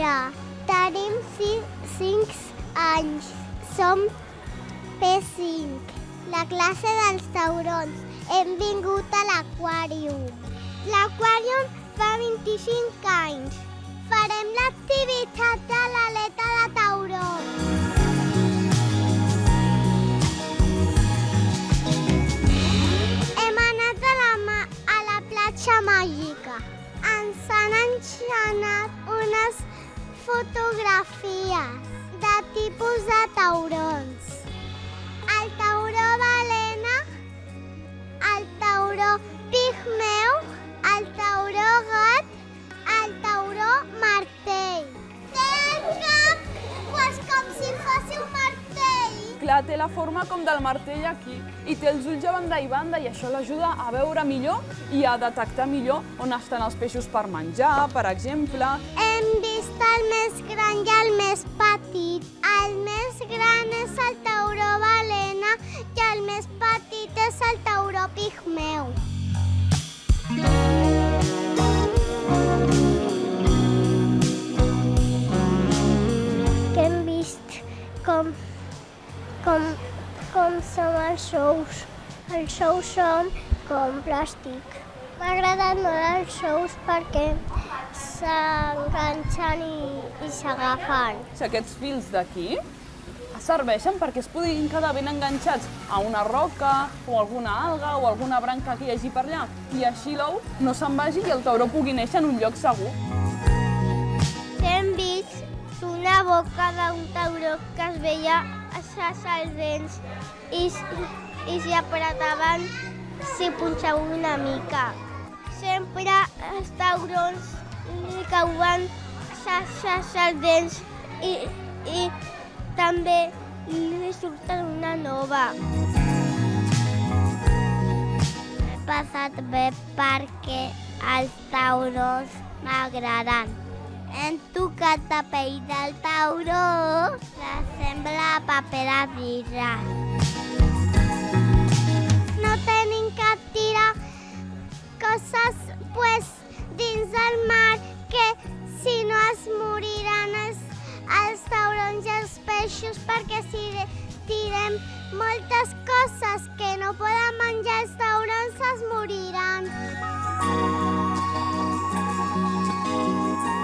Laura. Tenim 5 anys. Som P5. La classe dels taurons. Hem vingut a l'aquàrium. L'aquàrium fa 25 anys. Farem l'activitat de l'aleta de tauró. Hem anat a la platja màgica. Ens han enxanat unes fotografies de tipus de taurons. El tauró balena, el tauró pigmeu, el tauró gat, el tauró martell. Té el cap pues, com si fos un martell. Clar, té la forma com del martell aquí i té els ulls a banda i banda i això l'ajuda a veure millor i a detectar millor on estan els peixos per menjar, per exemple. Hem vist el més gran i el més petit. El més gran és el tauró balena i el més petit és el tauró pigmeu. Que hem vist com són els ous. Els ous són com plàstic. M'ha agradat molt els ous perquè s'enganxen i s'agafen. Aquests fils d'aquí serveixen perquè es puguin quedar ben enganxats a una roca o alguna alga o alguna branca que hi hagi per allà i així l'ou no se'n vagi i el tauró pugui néixer en un lloc segur. Hem vist una boca d'un tauró que es veia els dents i s'hi apretaven si punxava una mica. Sempre els taurons li cauen els dents i també li surten una nova. He passat bé perquè els taurons m'agraden. Hem tocat la pell del tauró, que sembla paper de vidre. No tenim que tirar coses dins del mar que si no es moriran els taurons i els peixos perquè si tirem moltes coses que no poden menjar els taurons es moriran.